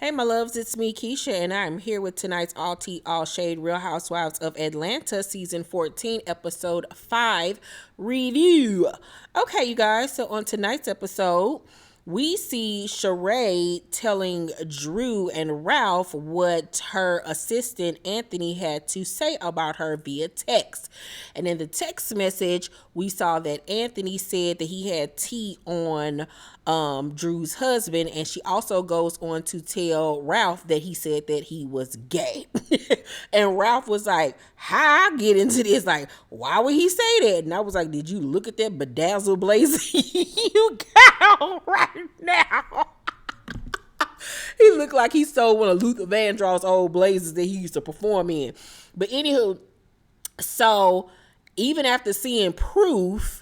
Hey, my loves, it's me, Keisha, and I'm here with tonight's All Tea, All Shade Real Housewives of Atlanta, Season 14, Episode 5 review. Okay, you guys, so on tonight's episode, we see Sheree telling Drew and Ralph what her assistant Anthony had to say about her via text. And in the text message, we saw that Anthony said that he had tea on Drew's husband, and she also goes on to tell Ralph that he said that he was gay. And Ralph was like, how I get into this? Like, why would he say that? And I was like, did you look at that bedazzled blazer you got on right now? He looked like he stole one of Luther Vandross's old blazers that he used to perform in. But anywho, so even after seeing proof,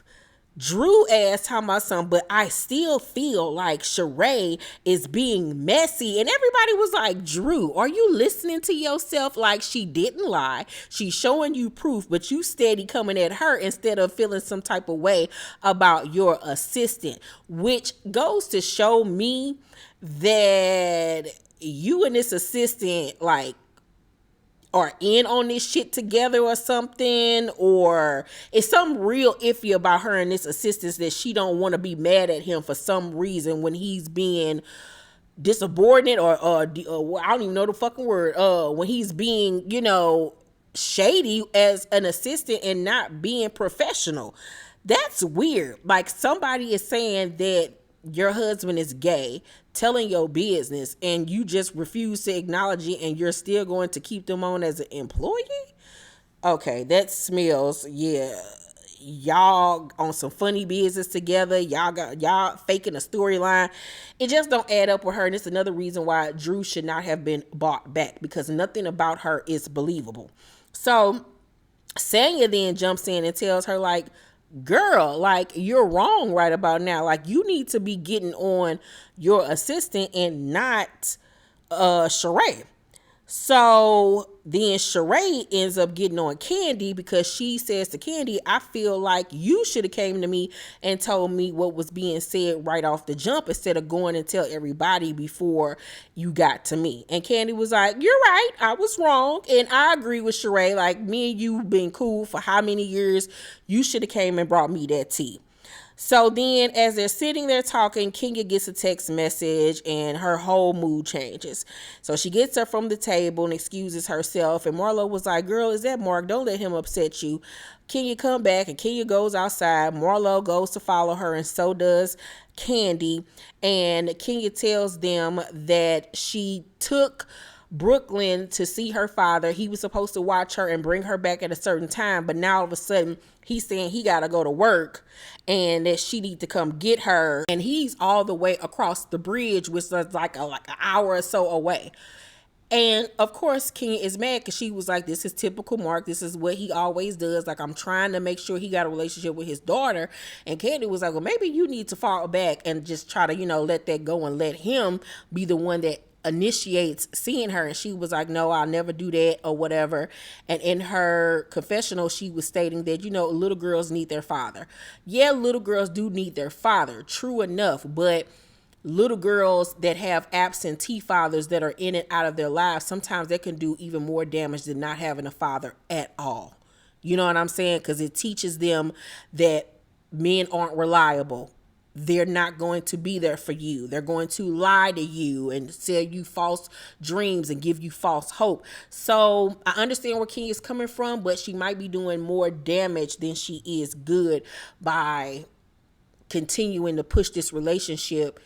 Drew asked how my son, but I still feel like Sheree is being messy. And everybody was like, Drew, are you listening to yourself? Like, she didn't lie. She's showing you proof, but you steady coming at her instead of feeling some type of way about your assistant, which goes to show me that you and this assistant, like, are in on this shit together or something, or it's something real iffy about her and this assistant that she don't want to be mad at him for some reason when he's being disubordinate or I don't even know the fucking word, when he's being, shady as an assistant and not being professional. That's weird. Like, somebody is saying that your husband is gay, telling your business, and you just refuse to acknowledge it, and you're still going to keep them on as an employee? Okay, that smells, yeah. Y'all on some funny business together. Y'all faking a storyline. It just don't add up with her, and it's another reason why Drew should not have been bought back, because nothing about her is believable. So Sanya then jumps in and tells her, like, girl, like, you're wrong right about now. Like, you need to be getting on your assistant and not Sheree. So then Sheree ends up getting on Kandi because she says to Kandi, I feel like you should have came to me and told me what was being said right off the jump instead of going and tell everybody before you got to me. And Kandi was like, you're right, I was wrong. And I agree with Sheree. Like, me and you been cool for how many years? You should have came and brought me that tea. So then as they're sitting there talking, Kenya gets a text message and her whole mood changes. So she gets up from the table and excuses herself. And Marlo was like, girl, is that Mark? Don't let him upset you. Kenya come back and Kenya goes outside. Marlo goes to follow her and so does Kandi. And Kenya tells them that she took Brooklyn to see her father. He was supposed to watch her and bring her back at a certain time, but now all of a sudden he's saying he gotta go to work and that she need to come get her, and he's all the way across the bridge, which was like an hour or so away. And of course Kenya is mad because she was like, this is typical Mark, this is what he always does. Like, I'm trying to make sure he got a relationship with his daughter. And Kandi was like, well, maybe you need to fall back and just try to, let that go and let him be the one that initiates seeing her. And she was like, no, I'll never do that or whatever. And in her confessional, she was stating that, little girls need their father. Yeah, little girls do need their father, true enough, but little girls that have absentee fathers that are in and out of their lives, sometimes they can do even more damage than not having a father at all. You know what I'm saying? Because it teaches them that men aren't reliable. They're not going to be there for you. They're going to lie to you and sell you false dreams and give you false hope. So I understand where Kenya's coming from, but she might be doing more damage than she is good by continuing to push this relationship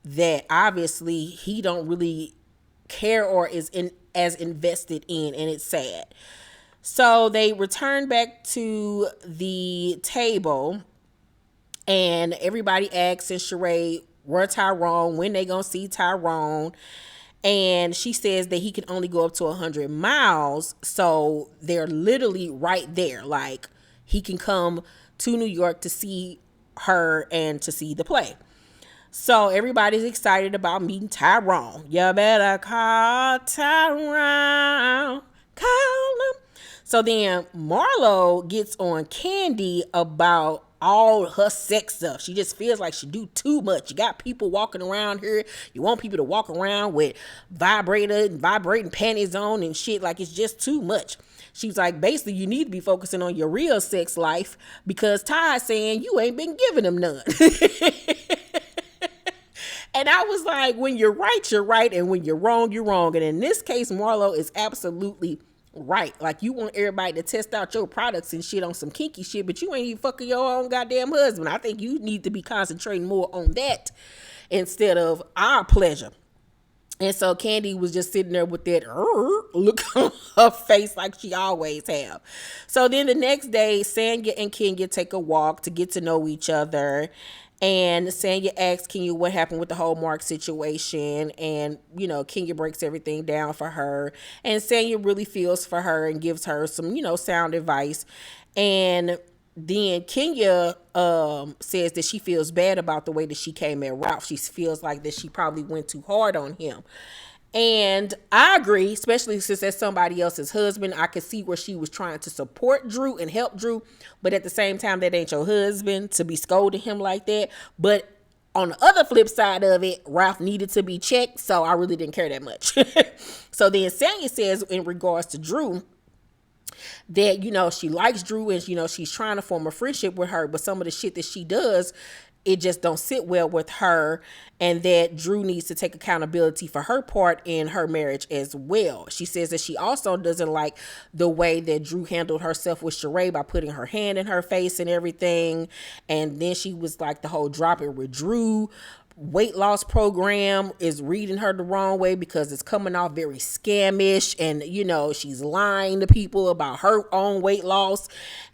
that obviously he don't really care or is as invested in, and it's sad. So they return back to the table and everybody asks Sheree where Tyrone, when they gonna see Tyrone. And she says that he can only go up to 100 miles. So they're literally right there. Like, he can come to New York to see her and to see the play. So everybody's excited about meeting Tyrone. You better call Tyrone. Call him. So then Marlo gets on Kandi about all her sex stuff. She just feels like she do too much. You got people walking around here. You want people to walk around with vibrating panties on and shit. Like, it's just too much. She's like, basically, you need to be focusing on your real sex life because Ty's saying you ain't been giving him none. And I was like, when you're right, you're right. And when you're wrong, you're wrong. And in this case, Marlo is absolutely right. Like, you want everybody to test out your products and shit on some kinky shit, but you ain't even fucking your own goddamn husband. I think you need to be concentrating more on that instead of our pleasure. And so Kandi was just sitting there with that look on her face like she always have. So then the next day, Sanya and Kenya take a walk to get to know each other. And Sanya asks Kenya what happened with the whole Mark situation. And, you know, Kenya breaks everything down for her. And Sanya really feels for her and gives her some, you know, sound advice. And then Kenya says that she feels bad about the way that she came at Ralph. She feels like that she probably went too hard on him. And I agree, especially since that's somebody else's husband. I could see where she was trying to support Drew and help Drew. But at the same time, that ain't your husband to be scolding him like that. But on the other flip side of it, Ralph needed to be checked. So I really didn't care that much. So then Sanya says in regards to Drew, that, you know, she likes Drew and, you know, she's trying to form a friendship with her, but some of the shit that she does, it just don't sit well with her, and that Drew needs to take accountability for her part in her marriage as well. She says that she also doesn't like the way that Drew handled herself with Sheree by putting her hand in her face and everything. And then she was like, the whole drop it with Drew weight loss program is reading her the wrong way because it's coming off very scamish, and, you know, she's lying to people about her own weight loss,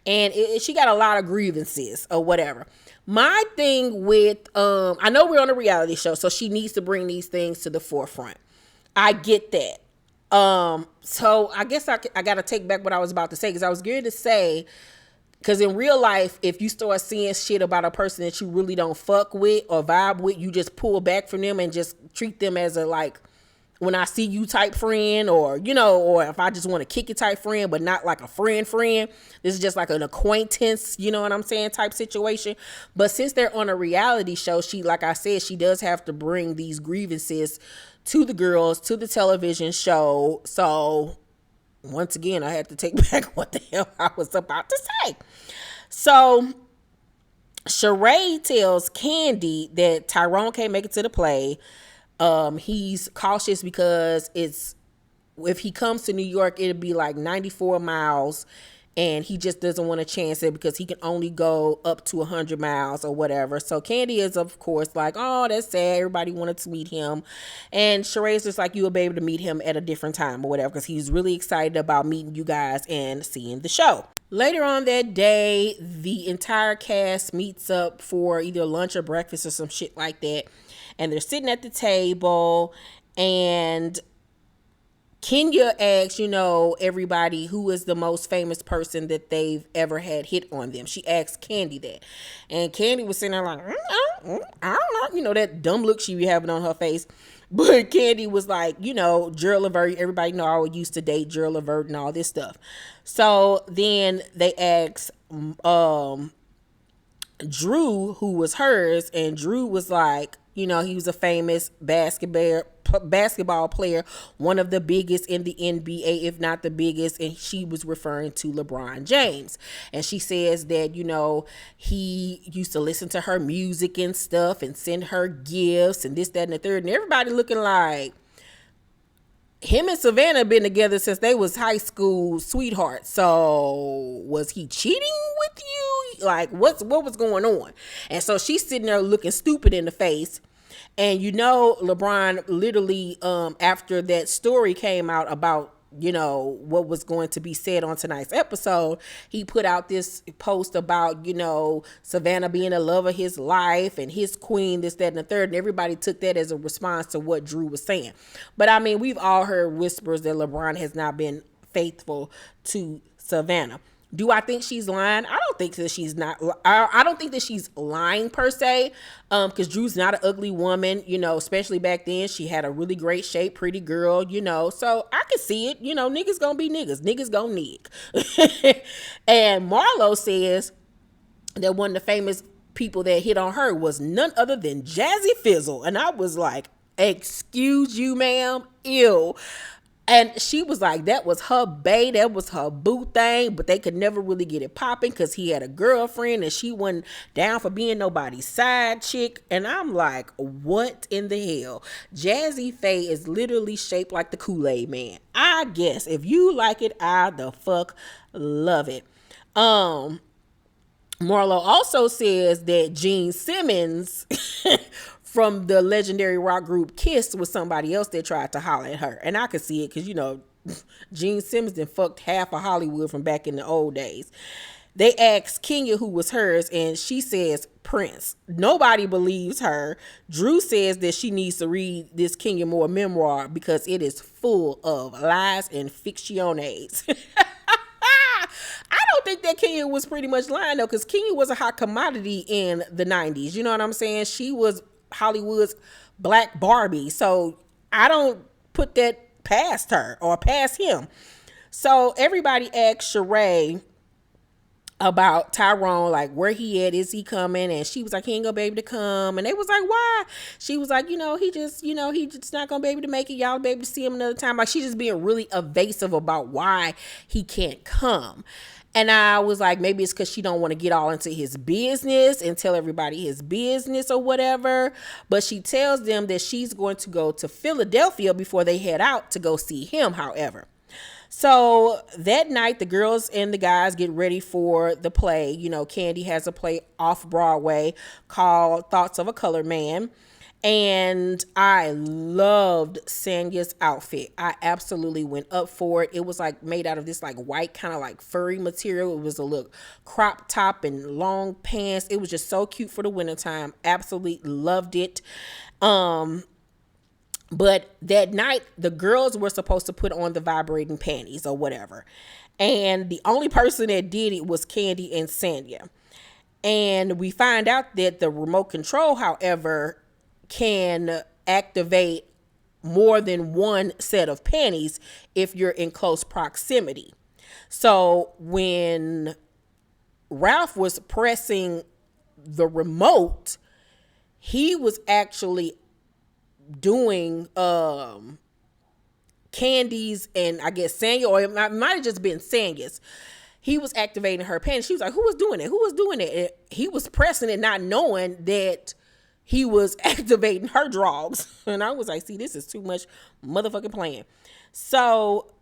and she got a lot of grievances or whatever. My thing with, I know we're on a reality show, so she needs to bring these things to the forefront. I get that. So I guess I got to take back what I was about to say, because I was going to say, because in real life, if you start seeing shit about a person that you really don't fuck with or vibe with, you just pull back from them and just treat them as a, like, when I see you type friend, or, you know, or if I just want to kick it type friend, but not like a friend. This is just like an acquaintance, you know what I'm saying, type situation. But since they're on a reality show, she, like I said, she does have to bring these grievances to the girls, to the television show. So once again, I had to take back what the hell I was about to say. So Sheree tells Kandi that Tyrone can't make it to the play. He's cautious because if he comes to New York, it'll be like 94 miles, and he just doesn't want to chance it because he can only go up to 100 miles or whatever. So Kandi is, of course, like, oh, that's sad. Everybody wanted to meet him. And Sheree's just like, you'll be able to meet him at a different time or whatever, because he's really excited about meeting you guys and seeing the show. Later on that day, the entire cast meets up for either lunch or breakfast or some shit like that. And they're sitting at the table, and Kenya asks, you know, everybody who is the most famous person that they've ever had hit on them. She asked Kandi that. And Kandi was sitting there like, I don't know. You know, that dumb look she be having on her face. But Kandi was like, you know, Gerald Levert. Everybody know I used to date Gerald Levert and all this stuff. So then they asked Drew who was hers, and Drew was like, you know, he was a famous basketball player, one of the biggest in the NBA, if not the biggest. And she was referring to LeBron James. And she says that, you know, he used to listen to her music and stuff and send her gifts and this, that, and the third. And everybody looking like, him and Savannah been together since they was high school sweethearts. So was he cheating with you? Like, what was going on? And so she's sitting there looking stupid in the face. And, you know, LeBron literally, after that story came out about, you know, what was going to be said on tonight's episode, he put out this post about, you know, Savannah being the love of his life and his queen, this, that, and the third. And everybody took that as a response to what Drew was saying. But I mean, we've all heard whispers that LeBron has not been faithful to Savannah. Do I think she's lying? I don't think that she's not. I don't think that she's lying per se, because Drew's not an ugly woman, you know, especially back then. She had a really great shape, pretty girl, you know, so I can see it. You know, niggas gonna be niggas. Niggas gonna nig. And Marlo says that one of the famous people that hit on her was none other than Jazzy Fizzle. And I was like, excuse you, ma'am? Ew. And she was like, that was her bae, that was her boo thing, but they could never really get it popping because he had a girlfriend and she wasn't down for being nobody's side chick. And I'm like, what in the hell? Jazzy Faye is literally shaped like the Kool-Aid Man. I guess if you like it, I the fuck love it. Marlo also says that Gene Simmons from the legendary rock group Kiss was somebody else that tried to holler at her. And I could see it because, you know, Gene Simmons done fucked half of Hollywood from back in the old days. They asked Kenya who was hers, and she says Prince. Nobody believes her. Drew says that she needs to read this Kenya Moore memoir because it is full of lies and fictiones. I don't think that Kenya was pretty much lying though, because Kenya was a hot commodity in the 90s. You know what I'm saying? She was Hollywood's Black Barbie. So I don't put that past her or past him. So everybody asked Sheree about Tyrone, like where he at, is he coming? And she was like, he ain't gonna be able to come. And they was like, why? She was like, he just not gonna be able to make it. Y'all be able to see him another time. Like, she just being really evasive about why he can't come. And I was like, maybe it's because she don't want to get all into his business and tell everybody his business or whatever. But she tells them that she's going to go to Philadelphia before they head out to go see him, however. So that night, the girls and the guys get ready for the play. You know, Kandi has a play off Broadway called Thoughts of a Colored Man. And I loved Sanya's outfit. I absolutely went up for it. It was like made out of this like white kind of like furry material. It was a look crop top and long pants. It was just so cute for the wintertime. Absolutely loved it. But that night, the girls were supposed to put on the vibrating panties or whatever. And the only person that did it was Kandi and Sanya. And we find out that the remote control, however, can activate more than one set of panties if you're in close proximity. So when Ralph was pressing the remote, he was actually doing Kandi's and I guess Sanya, or it might have just been Sanya's. He was activating her panties. She was like, who was doing it? Who was doing it? And he was pressing it, not knowing that he was activating her drugs. And I was like, see, this is too much motherfucking playing. So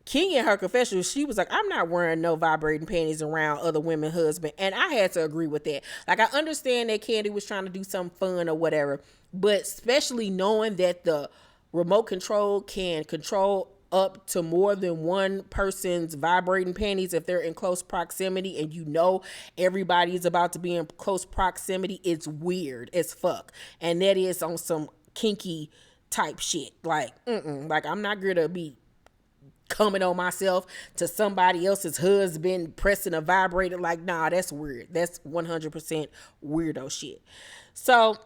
Kenya, in her confession, she was like, I'm not wearing no vibrating panties around other women's husband. And I had to agree with that. Like, I understand that Kandi was trying to do something fun or whatever, but especially knowing that the remote control can control up to more than one person's vibrating panties if they're in close proximity, and you know everybody's about to be in close proximity, it's weird as fuck. And that is on some kinky type shit. Like, like, I'm not gonna be coming on myself to somebody else's husband pressing a vibrator. Like, nah, that's weird. That's 100% weirdo shit. So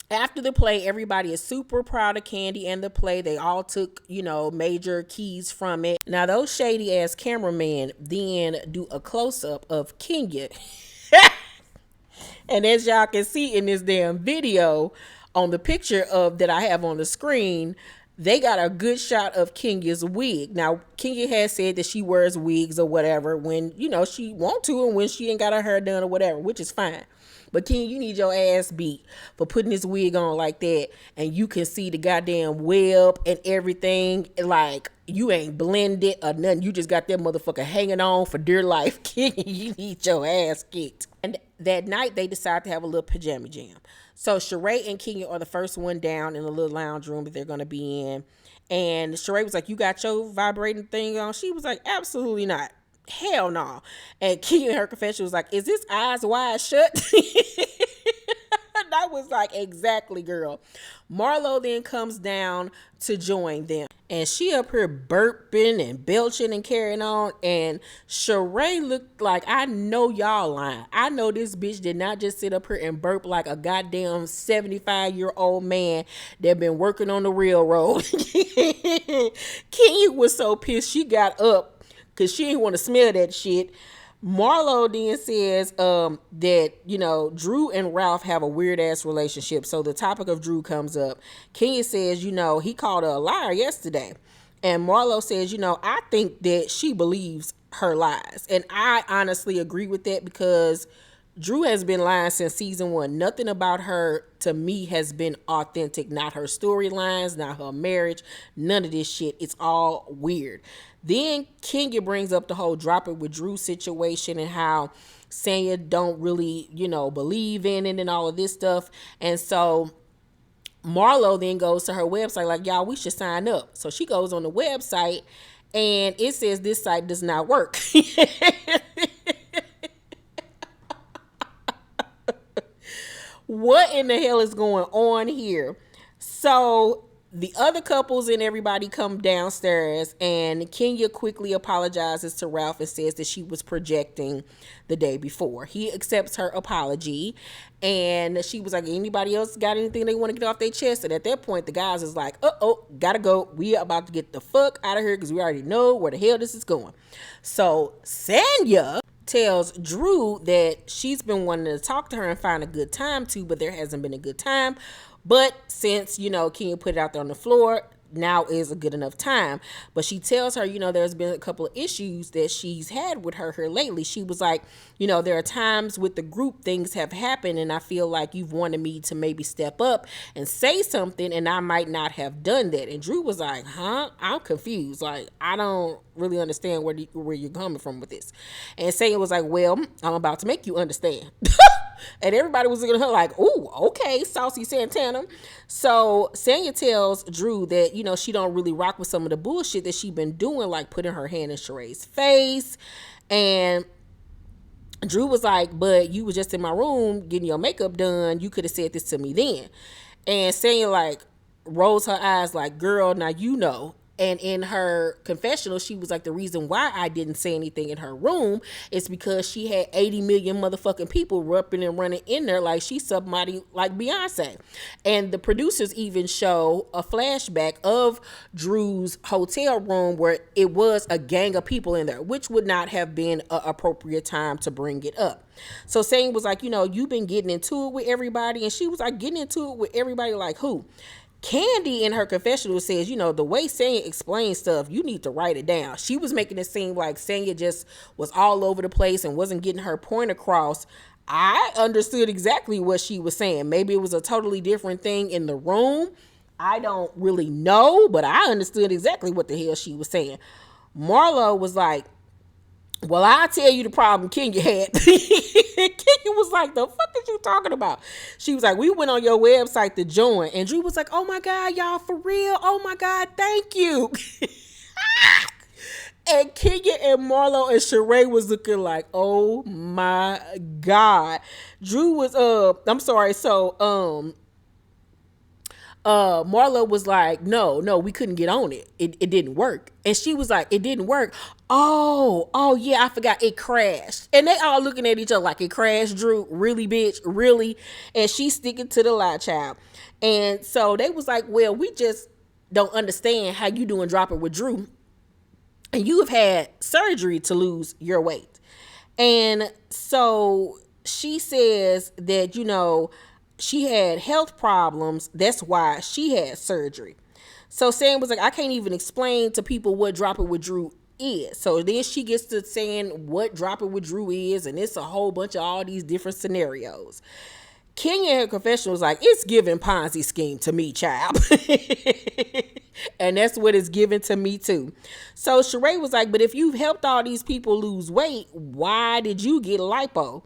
after the play, everybody is super proud of Kandi and the play. They all took, major keys from it. Now, those shady ass cameramen then do a close-up of Kenya. And as y'all can see in this damn video, on the picture that I have on the screen, they got a good shot of Kenya's wig. Now, Kenya has said that she wears wigs or whatever when, she want to, and when she ain't got her hair done or whatever, which is fine. But Kenya, you need your ass beat for putting this wig on like that, and you can see the goddamn web and everything. Like, you ain't blended or nothing. You just got that motherfucker hanging on for dear life. Kenya, you need your ass kicked. And that night, they decide to have a little pajama jam. So Sheree and Kenya are the first one down in the little lounge room that they're going to be in. And Sheree was like, you got your vibrating thing on? She was like, absolutely not. Hell no. And Kenya in her confession was like, is this eyes wide shut? And I was like, exactly, girl. Marlo then comes down to join them. And she up here burping and belching and carrying on. And Sheree looked like, I know y'all lying. I know this bitch did not just sit up here and burp like a goddamn 75-year-old man that been working on the railroad. Kenya was so pissed she got up because she didn't want to smell that shit. Marlo then says that, Drew and Ralph have a weird ass relationship. So the topic of Drew comes up. Kenya says, he called her a liar yesterday. And Marlo says, I think that she believes her lies. And I honestly agree with that because Drew has been lying since season 1. Nothing about her, to me, has been authentic. Not her storylines, not her marriage, none of this shit. It's all weird. Then Kenya brings up the whole drop it with Drew situation and how Sanya don't really, believe in it and all of this stuff. And so Marlo then goes to her website like, y'all, we should sign up. So she goes on the website and it says this site does not work. What in the hell is going on here? So the other couples and everybody come downstairs and Kenya quickly apologizes to Ralph and says that she was projecting the day before. He accepts her apology and she was like, anybody else got anything they want to get off their chest? And at that point, the guys is like, gotta go. We are about to get the fuck out of here because we already know where the hell this is going. So Sanya tells Drew that she's been wanting to talk to her and find a good time to, but there hasn't been a good time. But since, Kenya put it out there on the floor, now is a good enough time. But she tells her, there's been a couple of issues that she's had with her here lately. She was like, there are times with the group things have happened and I feel like you've wanted me to maybe step up and say something and I might not have done that. And Drew was like, I'm confused. Like, I don't really understand where you're coming from with this. And Sanya was like, well, I'm about to make you understand. And everybody was looking at her like, ooh, okay, Saucy Santana. So Sanya tells Drew that, she don't really rock with some of the bullshit that she been doing, like putting her hand in Sheree's face. And Drew was like, but you was just in my room getting your makeup done. You could have said this to me then. And Sanya like rolls her eyes like, girl, now you know. And in her confessional, she was like, the reason why I didn't say anything in her room is because she had 80 million motherfucking people rupping and running in there like she's somebody like Beyonce. And the producers even show a flashback of Drew's hotel room where it was a gang of people in there, which would not have been an appropriate time to bring it up. So Sane was like, you've been getting into it with everybody. And she was like, getting into it with everybody like who? Kandi in her confessional says, the way Sanya explains stuff, you need to write it down. She was making it seem like Sanya just was all over the place and wasn't getting her point across. I understood exactly what she was saying. Maybe it was a totally different thing in the room. I don't really know, but I understood exactly what the hell she was saying. Marlo was like, well, I'll tell you the problem Kenya had. Kenya was like, the fuck is you talking about? She was like, we went on your website to join. And Drew was like, oh my God, y'all, for real? Oh my God, thank you. And Kenya and Marlo and Sheree was looking like, oh my God. Drew was, Marlo was like, no, we couldn't get on it. It didn't work. And she was like, it didn't work. Oh yeah, I forgot it crashed. And they all looking at each other like, it crashed, Drew? Really, bitch? Really? And she's sticking to the lie, child. And so they was like, well, we just don't understand how you doing drop it with Drew. And you have had surgery to lose your weight. And so she says that, she had health problems. That's why she had surgery. So Sam was like, I can't even explain to people what drop it with Drew is. So then she gets to saying what drop it with Drew is. And it's a whole bunch of all these different scenarios. Kenya in her confession was like, it's giving Ponzi scheme to me, child. And that's what it's given to me too. So Sheree was like, but if you've helped all these people lose weight, why did you get lipo?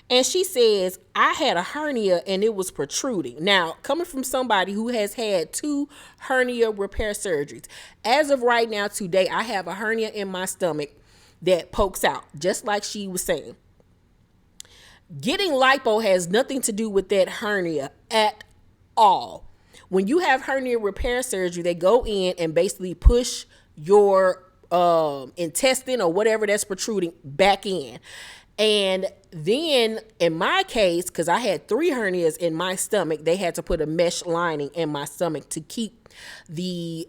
And she says, I had a hernia and it was protruding. Now, coming from somebody who has had 2 hernia repair surgeries, as of right now, today, I have a hernia in my stomach that pokes out, just like she was saying. Getting lipo has nothing to do with that hernia at all. When you have hernia repair surgery, they go in and basically push your intestine or whatever that's protruding back in. And then in my case, because I had 3 hernias in my stomach, they had to put a mesh lining in my stomach to keep the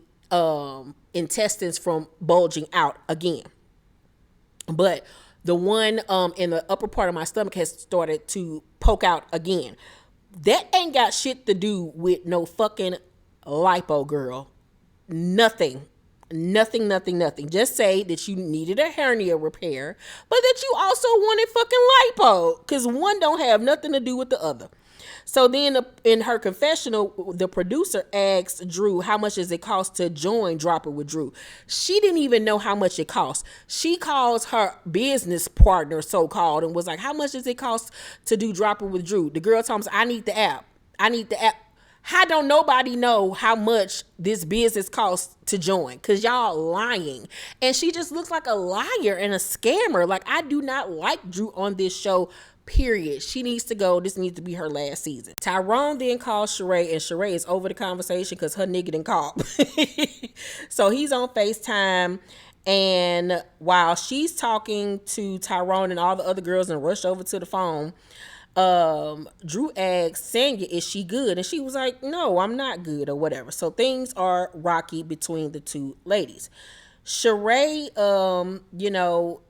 intestines from bulging out again. But The one in the upper part of my stomach has started to poke out again. That ain't got shit to do with no fucking lipo, girl. Nothing. Nothing. Just say that you needed a hernia repair, but that you also wanted fucking lipo, because one don't have nothing to do with the other. So then in her confessional, the producer asked Drew, how much does it cost to join Drop It with Drew? She didn't even know how much it cost. She calls her business partner, so-called, and was like, how much does it cost to do Drop It with Drew? The girl told me, I need the app. How don't nobody know how much this business costs to join? Because y'all lying. And she just looks like a liar and a scammer. Like, I do not like Drew on this show, period. She needs to go. This needs to be her last season. Tyrone then calls Sheree, and Sheree is over the conversation because her nigga didn't call. So he's on FaceTime. And while she's talking to Tyrone and all the other girls and rush over to the phone, Drew asked Sanya, is she good? And she was like, no, I'm not good, or whatever. So things are rocky between the two ladies. Sheree,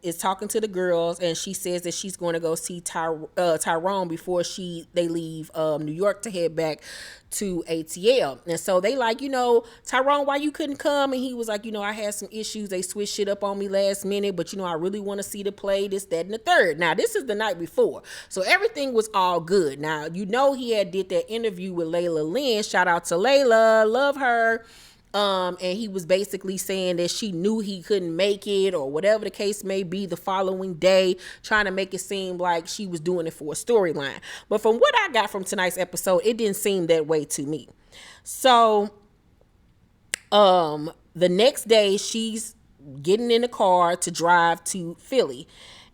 is talking to the girls, and she says that she's going to go see Tyrone before they leave New York to head back to ATL. And so they like, Tyrone, why you couldn't come? And he was like, I had some issues. They switched shit up on me last minute, but I really want to see the play, this, that, and the third. Now, this is the night before, so everything was all good. Now, he had did that interview with Layla Lynn. Shout out to Layla, love her. And he was basically saying that she knew he couldn't make it, or whatever the case may be, the following day, trying to make it seem like she was doing it for a storyline. But from what I got from tonight's episode, it didn't seem that way to me. So, the next day, she's getting in the car to drive to Philly.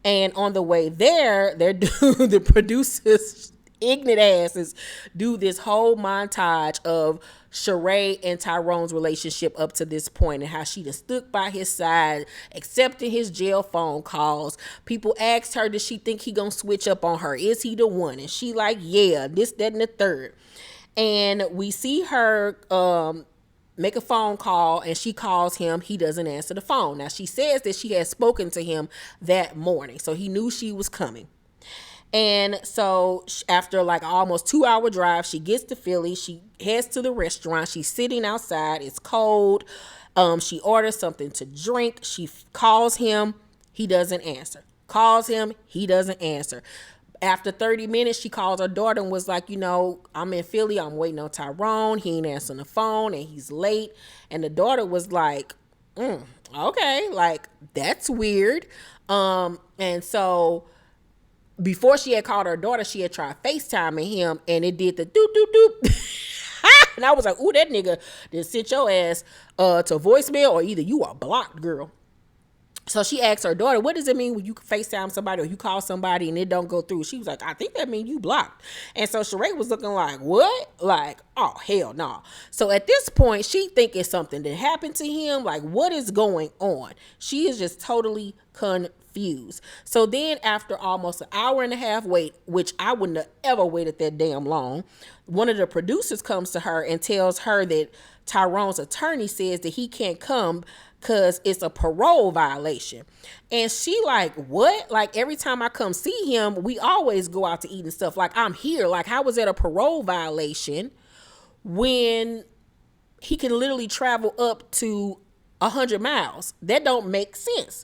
And on the way there, the producers, ignorant asses, do this whole montage of Sheree and Tyrone's relationship up to this point, and how she done stood by his side, accepting his jail phone calls. People asked her, does she think he gonna switch up on her? Is he the one? And she like, yeah, this, that, and the third. And we see her make a phone call, and she calls him. He doesn't answer the phone. Now, she says that she had spoken to him that morning, so he knew she was coming. And so after like almost 2-hour drive, she gets to Philly. She heads to the restaurant. She's sitting outside. It's cold. She orders something to drink. She calls him. He doesn't answer. Calls him. He doesn't answer. After 30 minutes, she calls her daughter and was like, I'm in Philly. I'm waiting on Tyrone. He ain't answering the phone, and he's late. And the daughter was like, okay, like, that's weird. And so before she had called her daughter, she had tried FaceTiming him, and it did the doop, doop, doop. And I was like, ooh, that nigga did sit your ass to voicemail, or either you are blocked, girl. So she asked her daughter, what does it mean when you FaceTime somebody or you call somebody and it don't go through? She was like, I think that means you blocked. And so Sheree was looking like, what? Like, oh, hell no. Nah. So at this point, she thinking something that happened to him. Like, what is going on? She is just totally confused. So then after almost an hour and a half wait, which I wouldn't have ever waited that damn long, one of the producers comes to her and tells her that Tyrone's attorney says that he can't come because it's a parole violation. And she like, what? Like, every time I come see him, we always go out to eat and stuff. Like, I'm here. Like, how was that a parole violation when he can literally travel up to 100 miles? That don't make sense.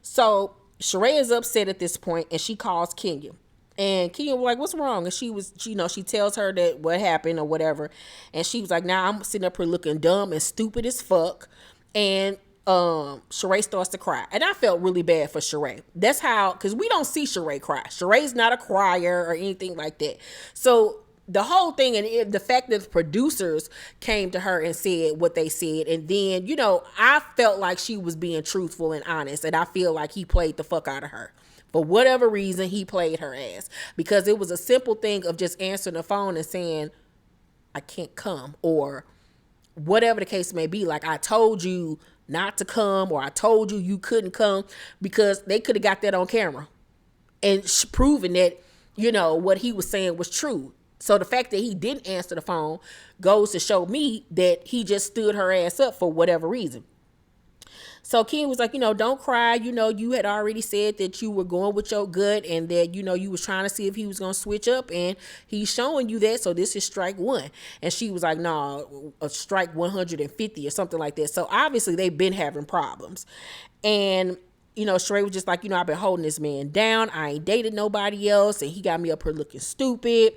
So Sheree is upset at this point, and she calls Kenya. And Kenya was like, what's wrong? And she was, she tells her that what happened or whatever. And she was like, nah, I'm sitting up here looking dumb and stupid as fuck. And Sheree starts to cry. And I felt really bad for Sheree. That's how, because we don't see Sheree cry. Sheree's not a crier or anything like that. So the whole thing, and the fact that the producers came to her and said what they said, and then, I felt like she was being truthful and honest, and I feel like he played the fuck out of her. For whatever reason, he played her ass, because it was a simple thing of just answering the phone and saying, I can't come, or whatever the case may be. Like, I told you not to come, or I told you couldn't come, because they could have got that on camera and proven that, what he was saying was true. So the fact that he didn't answer the phone goes to show me that he just stood her ass up for whatever reason. So Ken was like, don't cry. You had already said that you were going with your gut and that, you was trying to see if he was going to switch up, and he's showing you that. So this is strike one. And she was like, no, a strike 150 or something like that. So obviously they've been having problems. And Sheree was just like, I've been holding this man down. I ain't dated nobody else, and he got me up here looking stupid.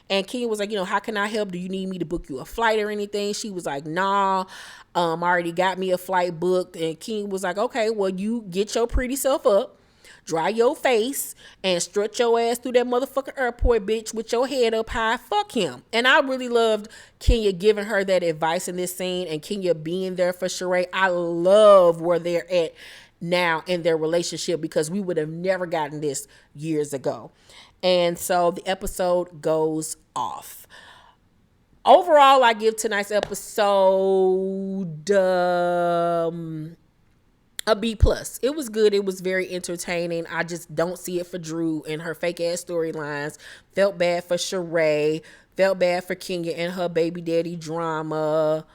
And Ken was like, how can I help? Do you need me to book you a flight or anything? She was like, nah, I already got me a flight booked. And Ken was like, okay, well, you get your pretty self up, dry your face, and strut your ass through that motherfucking airport, bitch, with your head up high. Fuck him. And I really loved Kenya giving her that advice in this scene, and Kenya being there for Sheree. I love where they're at now in their relationship, because we would have never gotten this years ago. And so the episode goes off. Overall, I give tonight's episode a B+. It was good. It was very entertaining. I just don't see it for Drew and her fake ass storylines. Felt bad for Sheree. Felt bad for Kenya and her baby daddy drama.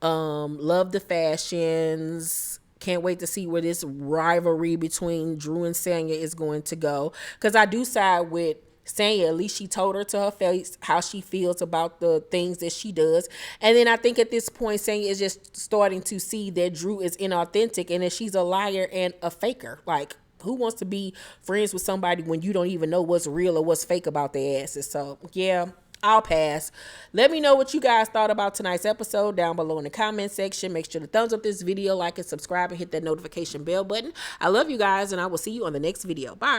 Love the fashions. Can't wait to see where this rivalry between Drew and Sanya is going to go. Because I do side with Sanya. At least she told her to her face how she feels about the things that she does. And then I think at this point, Sanya is just starting to see that Drew is inauthentic and that she's a liar and a faker. Like, who wants to be friends with somebody when you don't even know what's real or what's fake about their asses? So, yeah. I'll pass. Let me know what you guys thought about tonight's episode down below in the comment section. Make sure to thumbs up this video, like and subscribe, and hit that notification bell button. I love you guys, and I will see you on the next video. Bye.